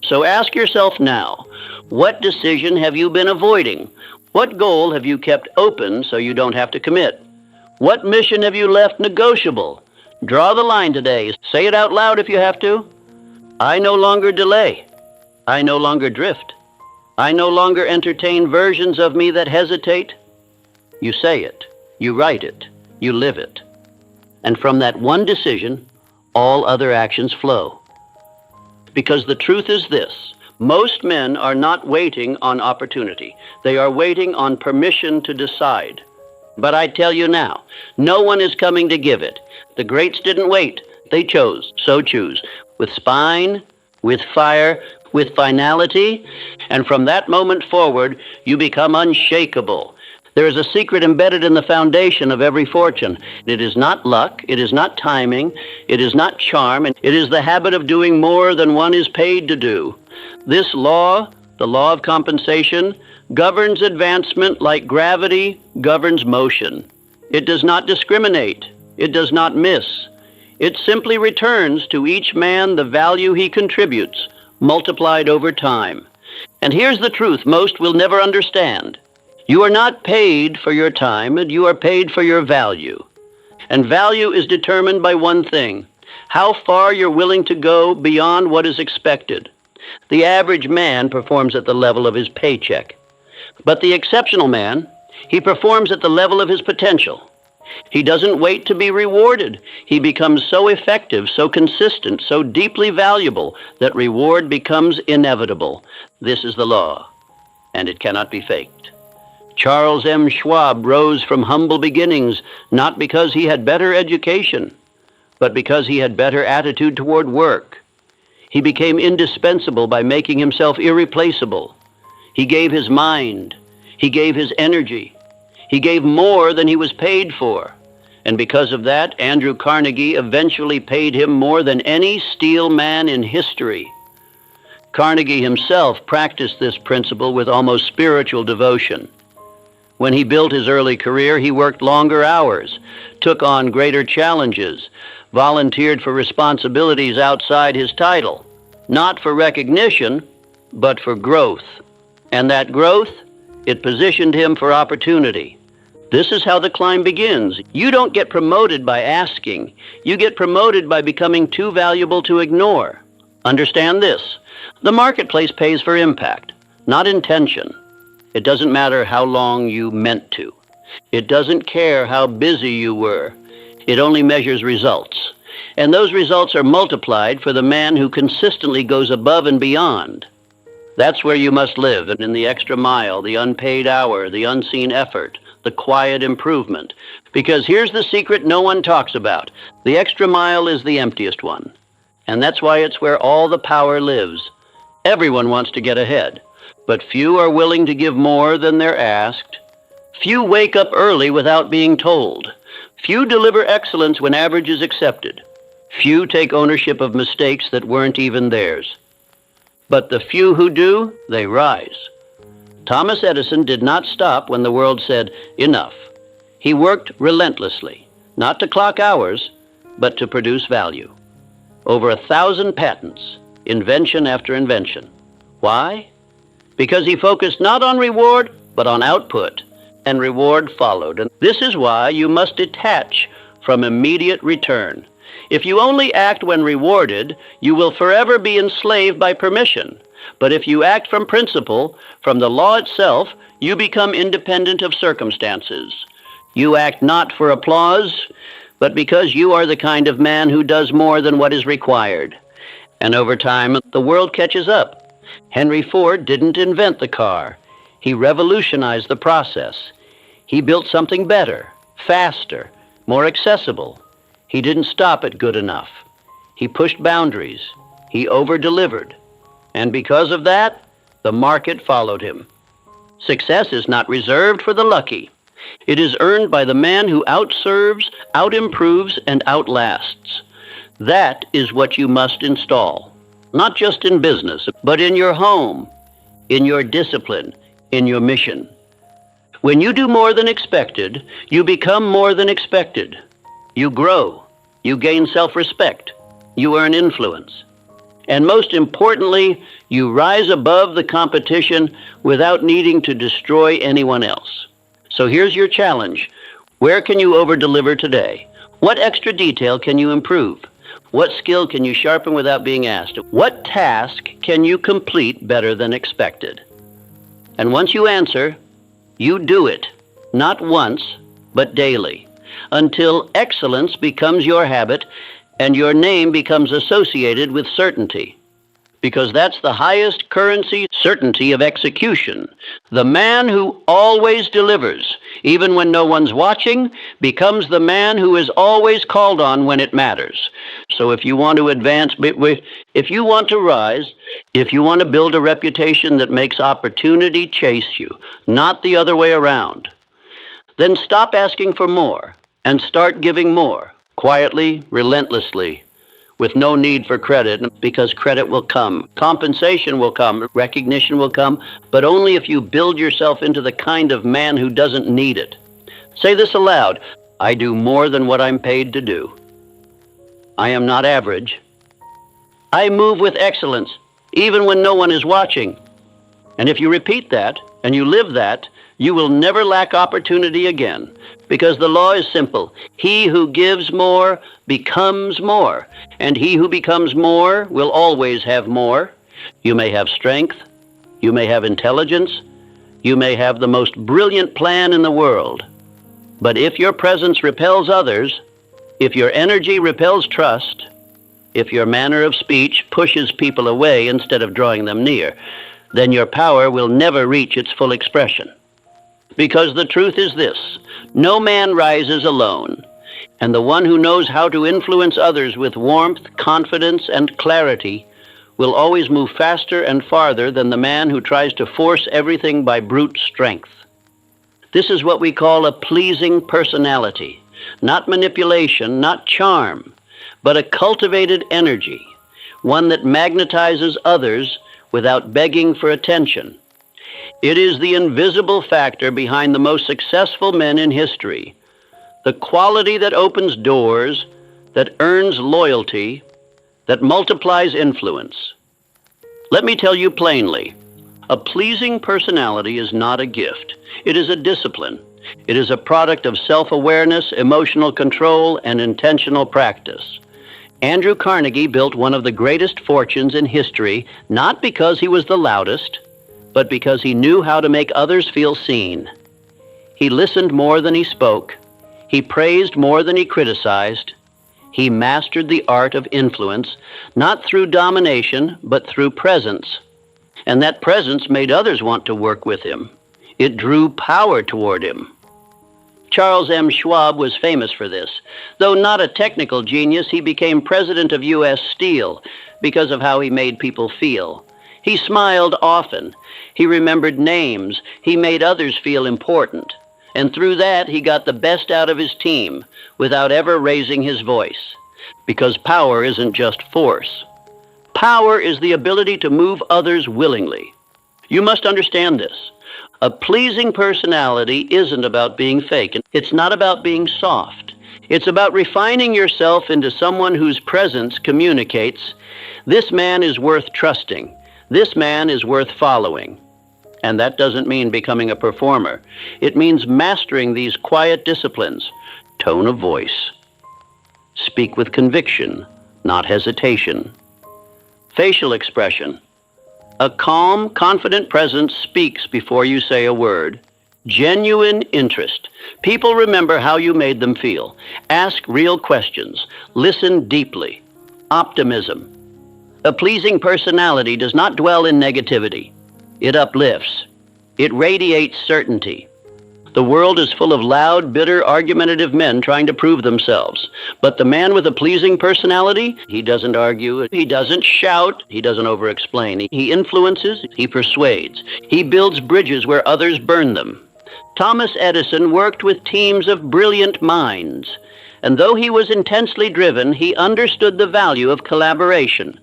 So ask yourself now, what decision have you been avoiding? What goal have you kept open so you don't have to commit? What mission have you left negotiable? Draw the line today. Say it out loud if you have to. I no longer delay. I no longer drift. I no longer entertain versions of me that hesitate. You say it. You write it. You live it. And from that one decision, all other actions flow. Because the truth is this: most men are not waiting on opportunity. They are waiting on permission to decide. But I tell you now, no one is coming to give it. The greats didn't wait. They chose. So choose. With spine, with fire, with finality, and from that moment forward, you become unshakable. There is a secret embedded in the foundation of every fortune. It is not luck, it is not timing, it is not charm, and it is the habit of doing more than one is paid to do. This law, the law of compensation, governs advancement like gravity governs motion. It does not discriminate. It does not miss. It simply returns to each man the value he contributes, multiplied over time. And here's the truth most will never understand. You are not paid for your time, and you are paid for your value. And value is determined by one thing: how far you're willing to go beyond what is expected. The average man performs at the level of his paycheck. But the exceptional man, he performs at the level of his potential. He doesn't wait to be rewarded. He becomes so effective, so consistent, so deeply valuable that reward becomes inevitable. This is the law, and it cannot be faked. Charles M. Schwab rose from humble beginnings, not because he had better education, but because he had better attitude toward work. He became indispensable by making himself irreplaceable. He gave his mind. He gave his energy. He gave more than he was paid for. And because of that, Andrew Carnegie eventually paid him more than any steel man in history. Carnegie himself practiced this principle with almost spiritual devotion. When he built his early career, he worked longer hours, took on greater challenges, volunteered for responsibilities outside his title, not for recognition, but for growth. And that growth, it positioned him for opportunity. This is how the climb begins. You don't get promoted by asking. You get promoted by becoming too valuable to ignore. Understand this: the marketplace pays for impact, not intention. It doesn't matter how long you meant to. It doesn't care how busy you were. It only measures results. And those results are multiplied for the man who consistently goes above and beyond. That's where you must live, and in the extra mile, the unpaid hour, the unseen effort, the quiet improvement. Because here's the secret no one talks about. The extra mile is the emptiest one. And that's why it's where all the power lives. Everyone wants to get ahead, but few are willing to give more than they're asked. Few wake up early without being told. Few deliver excellence when average is accepted. Few take ownership of mistakes that weren't even theirs. But the few who do, they rise. Thomas Edison did not stop when the world said, enough. He worked relentlessly, not to clock hours, but to produce value. Over 1,000 patents, invention after invention. Why? Because he focused not on reward, but on output, and reward followed. And this is why you must detach from immediate return. If you only act when rewarded, you will forever be enslaved by permission. But if you act from principle, from the law itself, you become independent of circumstances. You act not for applause, but because you are the kind of man who does more than what is required. And over time, the world catches up. Henry Ford didn't invent the car. He revolutionized the process. He built something better, faster, more accessible. He didn't stop at good enough. He pushed boundaries. He over-delivered. And because of that, the market followed him. Success is not reserved for the lucky. It is earned by the man who outserves, outimproves, and outlasts. That is what you must install, not just in business, but in your home, in your discipline, in your mission. When you do more than expected, you become more than expected. You grow. You gain self-respect. You earn influence. And most importantly, you rise above the competition without needing to destroy anyone else. So here's your challenge. Where can you over-deliver today? What extra detail can you improve? What skill can you sharpen without being asked? What task can you complete better than expected? And once you answer, you do it, not once, but daily, until excellence becomes your habit and your name becomes associated with certainty. Because that's the highest currency, certainty of execution. The man who always delivers, even when no one's watching, becomes the man who is always called on when it matters. So if you want to advance, if you want to rise, if you want to build a reputation that makes opportunity chase you, not the other way around, then stop asking for more and start giving more, quietly, relentlessly, with no need for credit, because credit will come. Compensation will come, recognition will come, but only if you build yourself into the kind of man who doesn't need it. Say this aloud: I do more than what I'm paid to do. I am not average. I move with excellence, even when no one is watching. And if you repeat that, and you live that, you will never lack opportunity again. Because the law is simple. He who gives more becomes more. And he who becomes more will always have more. You may have strength. You may have intelligence. You may have the most brilliant plan in the world. But if your presence repels others, if your energy repels trust, if your manner of speech pushes people away instead of drawing them near, then your power will never reach its full expression. Because the truth is this: no man rises alone, and the one who knows how to influence others with warmth, confidence, and clarity will always move faster and farther than the man who tries to force everything by brute strength. This is what we call a pleasing personality, not manipulation, not charm, but a cultivated energy, one that magnetizes others without begging for attention. It is the invisible factor behind the most successful men in history, the quality that opens doors, that earns loyalty, that multiplies influence. Let me tell you plainly, a pleasing personality is not a gift. It is a discipline. It is a product of self-awareness, emotional control, and intentional practice. Andrew Carnegie built one of the greatest fortunes in history, not because he was the loudest, but because he knew how to make others feel seen. He listened more than he spoke. He praised more than he criticized. He mastered the art of influence, not through domination, but through presence. And that presence made others want to work with him. It drew power toward him. Charles M. Schwab was famous for this. Though not a technical genius, he became president of U.S. Steel because of how he made people feel. He smiled often. He remembered names. He made others feel important. And through that, he got the best out of his team without ever raising his voice. Because power isn't just force. Power is the ability to move others willingly. You must understand this. A pleasing personality isn't about being fake. It's not about being soft. It's about refining yourself into someone whose presence communicates, this man is worth trusting. This man is worth following. And that doesn't mean becoming a performer. It means mastering these quiet disciplines. Tone of voice. Speak with conviction, not hesitation. Facial expression. A calm, confident presence speaks before you say a word. Genuine interest. People remember how you made them feel. Ask real questions. Listen deeply. Optimism. A pleasing personality does not dwell in negativity. It uplifts. It radiates certainty. The world is full of loud, bitter, argumentative men trying to prove themselves. But the man with a pleasing personality, he doesn't argue, he doesn't shout, he doesn't over-explain. He influences, he persuades. He builds bridges where others burn them. Thomas Edison worked with teams of brilliant minds. And though he was intensely driven, he understood the value of collaboration,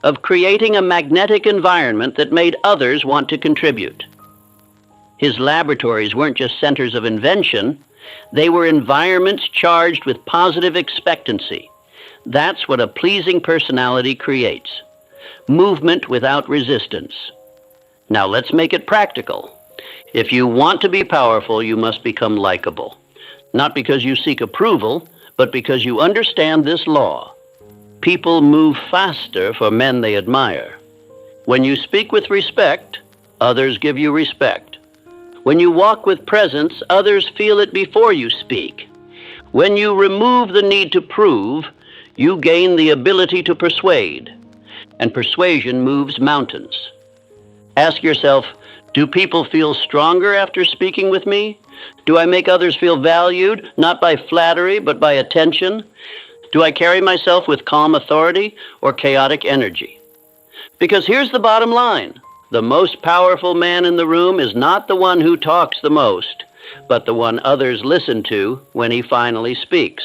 of creating a magnetic environment that made others want to contribute. His laboratories weren't just centers of invention, they were environments charged with positive expectancy. That's what a pleasing personality creates. Movement without resistance. Now let's make it practical. If you want to be powerful, you must become likable. Not because you seek approval, but because you understand this law. People move faster for men they admire. When you speak with respect, others give you respect. When you walk with presence, others feel it before you speak. When you remove the need to prove, you gain the ability to persuade. And persuasion moves mountains. Ask yourself, do people feel stronger after speaking with me? Do I make others feel valued, not by flattery, but by attention? Do I carry myself with calm authority or chaotic energy? Because here's the bottom line. The most powerful man in the room is not the one who talks the most, but the one others listen to when he finally speaks.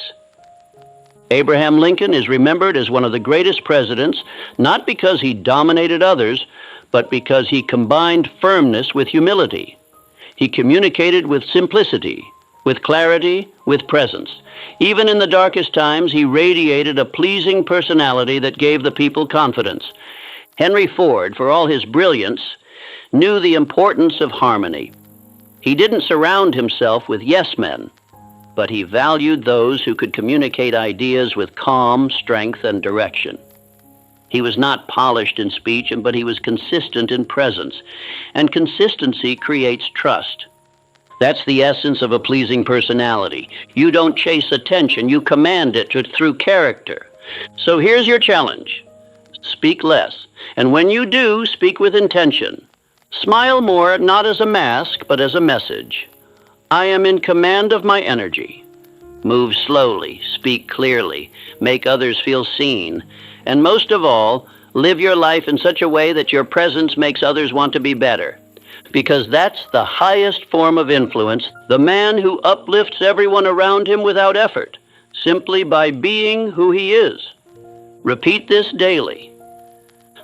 Abraham Lincoln is remembered as one of the greatest presidents, not because he dominated others, but because he combined firmness with humility. He communicated with simplicity, with clarity, with presence. Even in the darkest times, he radiated a pleasing personality that gave the people confidence. Henry Ford, for all his brilliance, knew the importance of harmony. He didn't surround himself with yes men, but he valued those who could communicate ideas with calm, strength, and direction. He was not polished in speech, but he was consistent in presence, and consistency creates trust. That's the essence of a pleasing personality. You don't chase attention, you command it through character. So here's your challenge. Speak less, and when you do, speak with intention. Smile more, not as a mask, but as a message. I am in command of my energy. Move slowly, speak clearly, make others feel seen, and most of all, live your life in such a way that your presence makes others want to be better. Because that's the highest form of influence, the man who uplifts everyone around him without effort, simply by being who he is. Repeat this daily.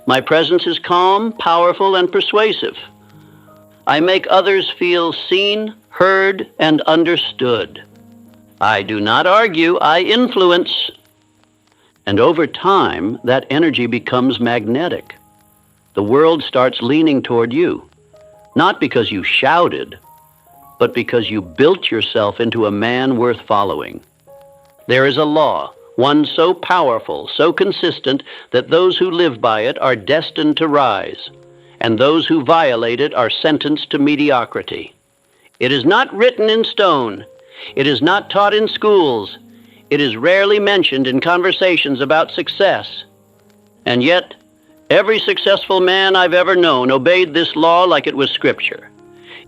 My presence is calm, powerful, and persuasive. I make others feel seen, heard, and understood. I do not argue, I influence. And over time, that energy becomes magnetic. The world starts leaning toward you, not because you shouted, but because you built yourself into a man worth following. There is a law, one so powerful, so consistent, that those who live by it are destined to rise, and those who violate it are sentenced to mediocrity. It is not written in stone. It is not taught in schools. It is rarely mentioned in conversations about success. And yet, every successful man I've ever known obeyed this law like it was scripture.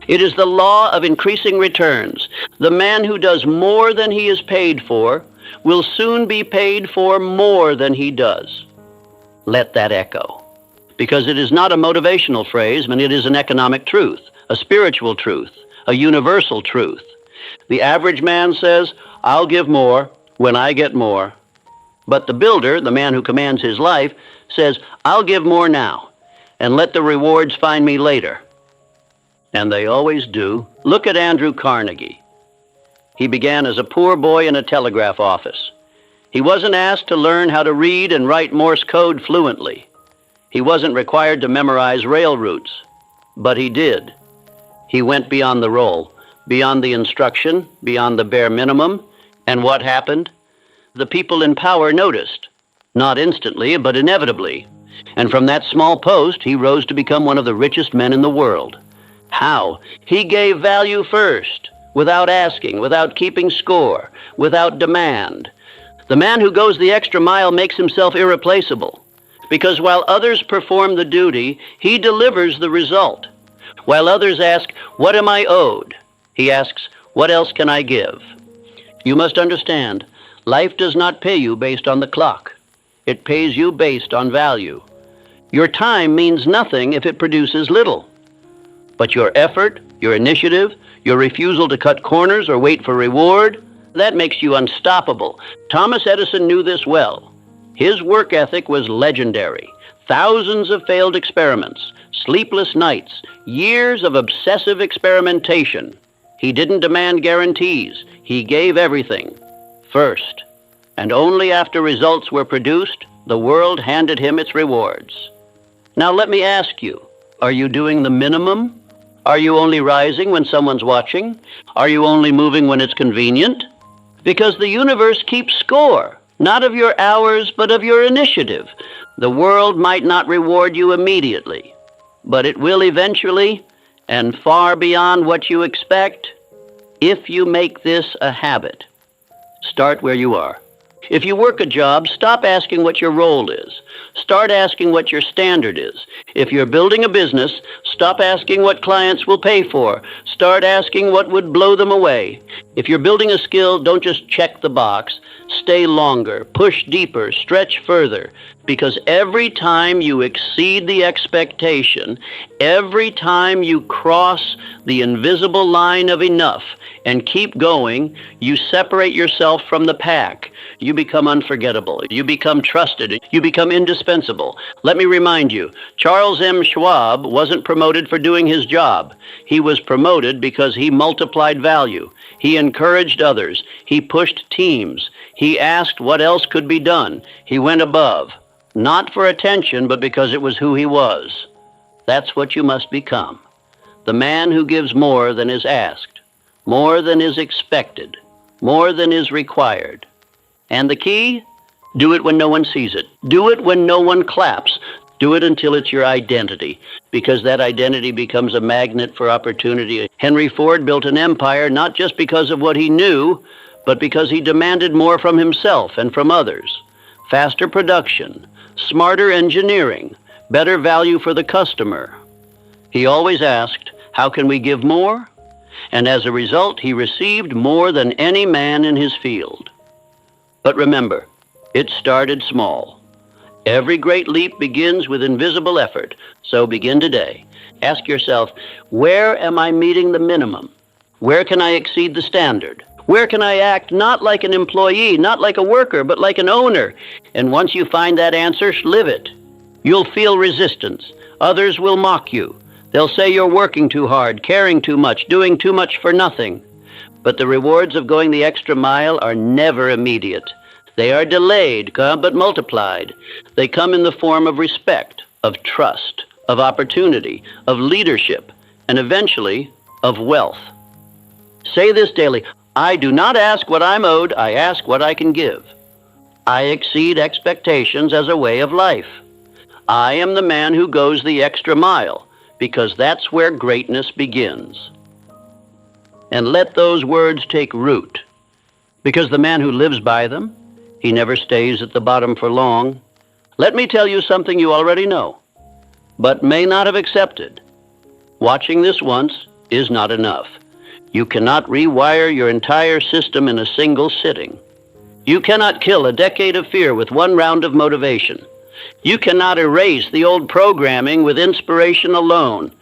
It is the law of increasing returns. The man who does more than he is paid for will soon be paid for more than he does. Let that echo. Because it is not a motivational phrase, but it is an economic truth, a spiritual truth, a universal truth. The average man says, I'll give more when I get more. But the builder, the man who commands his life, says, I'll give more now, and let the rewards find me later. And they always do. Look at Andrew Carnegie. He began as a poor boy in a telegraph office. He wasn't asked to learn how to read and write Morse code fluently. He wasn't required to memorize rail routes, but he did. He went beyond the role, beyond the instruction, beyond the bare minimum, and what happened? The people in power noticed, not instantly, but inevitably. And from that small post, he rose to become one of the richest men in the world. How? He gave value first, without asking, without keeping score, without demand. The man who goes the extra mile makes himself irreplaceable, because while others perform the duty, he delivers the result. While others ask, "What am I owed?" he asks, "What else can I give?" You must understand, life does not pay you based on the clock. It pays you based on value. Your time means nothing if it produces little. But your effort, your initiative, your refusal to cut corners or wait for reward, that makes you unstoppable. Thomas Edison knew this well. His work ethic was legendary. Thousands of failed experiments, sleepless nights, years of obsessive experimentation. He didn't demand guarantees. He gave everything. First, and only after results were produced, the world handed him its rewards. Now let me ask you, are you doing the minimum? Are you only rising when someone's watching? Are you only moving when it's convenient? Because the universe keeps score, not of your hours, but of your initiative. The world might not reward you immediately, but it will eventually, and far beyond what you expect, if you make this a habit. Start where you are. If you work a job, stop asking what your role is. Start asking what your standard is. If you're building a business, stop asking what clients will pay for. Start asking what would blow them away. If you're building a skill, don't just check the box. Stay longer, push deeper, stretch further. Because every time you exceed the expectation, every time you cross the invisible line of enough and keep going, you separate yourself from the pack. You become unforgettable. You become trusted. You become indispensable. Let me remind you, Charles M. Schwab wasn't promoted for doing his job. He was promoted because he multiplied value. He encouraged others. He pushed teams. He asked what else could be done. He went above, not for attention, but because it was who he was. That's what you must become. The man who gives more than is asked, more than is expected, more than is required. And the key? Do it when no one sees it. Do it when no one claps. Do it until it's your identity, because that identity becomes a magnet for opportunity. Henry Ford built an empire not just because of what he knew, but because he demanded more from himself and from others. Faster production, smarter engineering, better value for the customer. He always asked, "How can we give more?" And as a result, he received more than any man in his field. But remember, it started small. Every great leap begins with invisible effort, so begin today. Ask yourself, where am I meeting the minimum? Where can I exceed the standard? Where can I act not like an employee, not like a worker, but like an owner? And once you find that answer, live it. You'll feel resistance. Others will mock you. They'll say you're working too hard, caring too much, doing too much for nothing. But the rewards of going the extra mile are never immediate. They are delayed, but multiplied. They come in the form of respect, of trust, of opportunity, of leadership, and eventually of wealth. Say this daily: I do not ask what I'm owed, I ask what I can give. I exceed expectations as a way of life. I am the man who goes the extra mile, because that's where greatness begins. And let those words take root, because the man who lives by them, he never stays at the bottom for long. Let me tell you something you already know, but may not have accepted. Watching this once is not enough. You cannot rewire your entire system in a single sitting. You cannot kill a decade of fear with one round of motivation. You cannot erase the old programming with inspiration alone,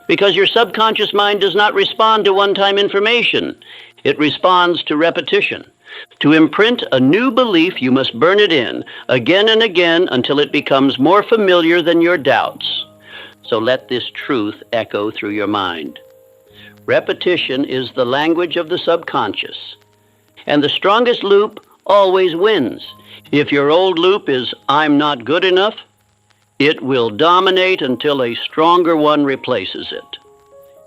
because your subconscious mind does not respond to one-time information. It responds to repetition. To imprint a new belief, you must burn it in again and again until it becomes more familiar than your doubts. So let this truth echo through your mind. Repetition is the language of the subconscious, and the strongest loop always wins. If your old loop is "I'm not good enough," it will dominate until a stronger one replaces it.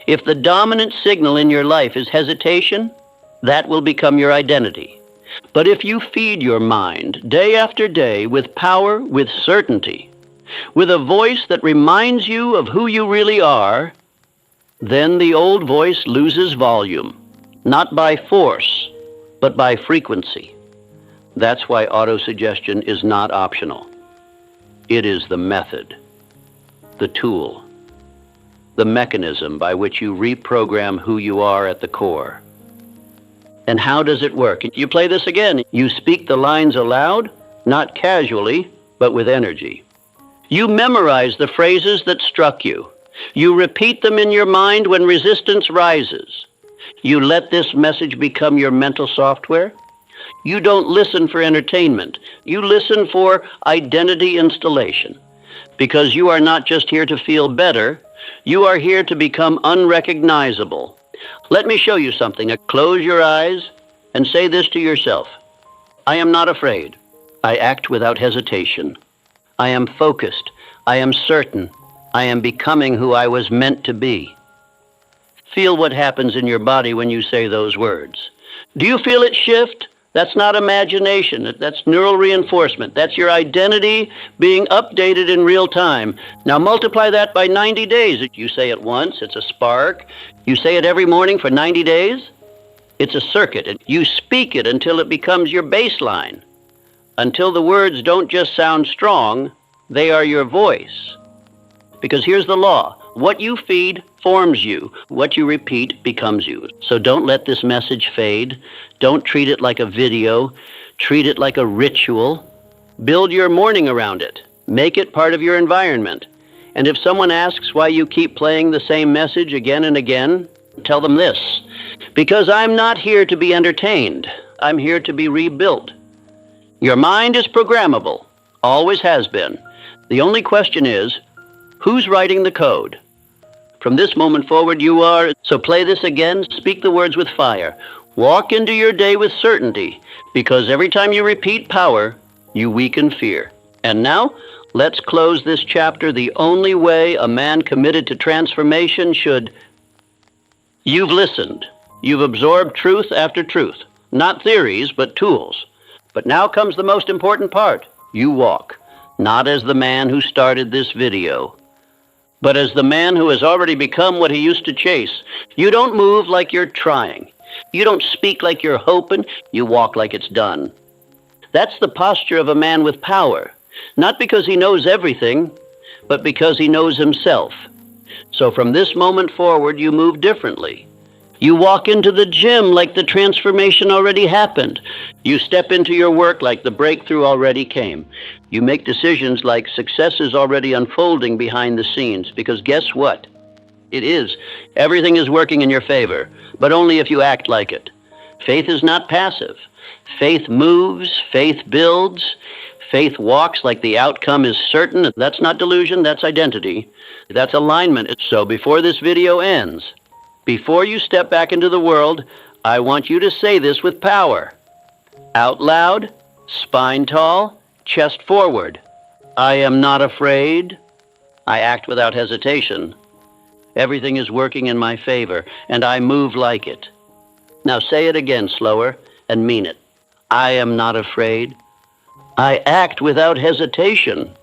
If the dominant signal in your life is hesitation, that will become your identity. But if you feed your mind day after day with power, with certainty, with a voice that reminds you of who you really are, Then the old voice loses volume, not by force, but by frequency. That's why autosuggestion is not optional. It is the method, the tool, the mechanism by which you reprogram who you are at the core. And how does it work? You play this again. You speak the lines aloud, not casually, but with energy. You memorize the phrases that struck you. You repeat them in your mind when resistance rises. You let this message become your mental software. You don't listen for entertainment. You listen for identity installation. Because you are not just here to feel better, you are here to become unrecognizable. Let me show you something. Close your eyes and say this to yourself. I am not afraid. I act without hesitation. I am focused. I am certain. I am becoming who I was meant to be. Feel what happens in your body when you say those words. Do you feel it shift? That's not imagination. That's neural reinforcement. That's your identity being updated in real time. Now multiply that by 90 days. You say it once, it's a spark. You say it every morning for 90 days, it's a circuit. And you speak it until it becomes your baseline. Until the words don't just sound strong, they are your voice. Because here's the law. What you feed forms you. What you repeat becomes you. So don't let this message fade. Don't treat it like a video. Treat it like a ritual. Build your morning around it. Make it part of your environment. And if someone asks why you keep playing the same message again and again, tell them this. Because I'm not here to be entertained. I'm here to be rebuilt. Your mind is programmable. Always has been. The only question is, who's writing the code? From this moment forward, you are. So play this again. Speak the words with fire. Walk into your day with certainty, because every time you repeat power, you weaken fear. And now, let's close this chapter the only way a man committed to transformation should. You've listened. You've absorbed truth after truth. Not theories, but tools. But now comes the most important part. You walk. Not as the man who started this video, but as the man who has already become what he used to chase. You don't move like you're trying. You don't speak like you're hoping. You walk like it's done. That's the posture of a man with power. Not because he knows everything, but because he knows himself. So from this moment forward, you move differently. You walk into the gym like the transformation already happened. You step into your work like the breakthrough already came. You make decisions like success is already unfolding behind the scenes, because guess what? It is. Everything is working in your favor, but only if you act like it. Faith is not passive. Faith moves, faith builds, faith walks like the outcome is certain. That's not delusion, that's identity. That's alignment. So before this video ends, before you step back into the world, I want you to say this with power. Out loud, spine tall, chest forward. I am not afraid. I act without hesitation. Everything is working in my favor, and I move like it. Now say it again slower and mean it. I am not afraid. I act without hesitation.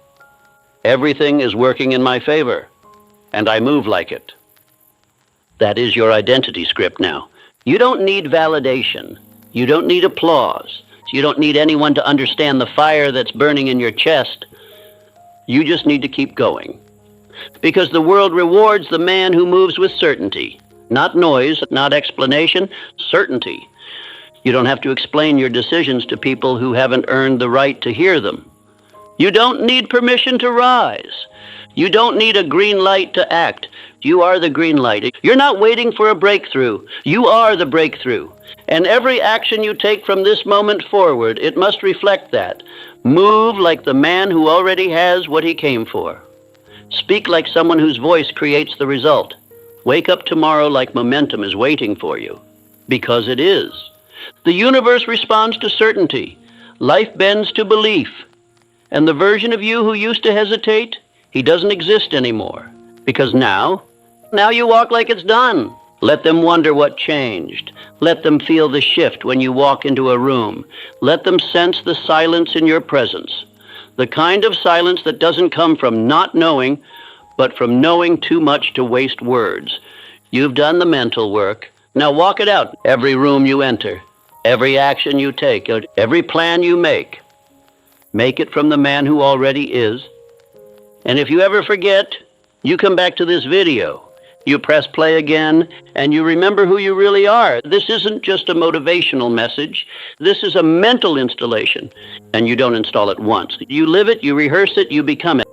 Everything is working in my favor, and I move like it. That is your identity script now. You don't need validation. You don't need applause. You don't need anyone to understand the fire that's burning in your chest. You just need to keep going. Because the world rewards the man who moves with certainty. Not noise, not explanation, certainty. You don't have to explain your decisions to people who haven't earned the right to hear them. You don't need permission to rise. You don't need a green light to act. You are the green light. You're not waiting for a breakthrough. You are the breakthrough. And every action you take from this moment forward, it must reflect that. Move like the man who already has what he came for. Speak like someone whose voice creates the result. Wake up tomorrow like momentum is waiting for you. Because it is. The universe responds to certainty. Life bends to belief. And the version of you who used to hesitate, he doesn't exist anymore. Because now you walk like it's done. Let them wonder what changed. Let them feel the shift when you walk into a room. Let them sense the silence in your presence. The kind of silence that doesn't come from not knowing, but from knowing too much to waste words. You've done the mental work. Now walk it out. Every room you enter, every action you take, every plan you make it from the man who already is. And if you ever forget, you come back to this video. You press play again, and you remember who you really are. This isn't just a motivational message. This is a mental installation, and you don't install it once. You live it, you rehearse it, you become it.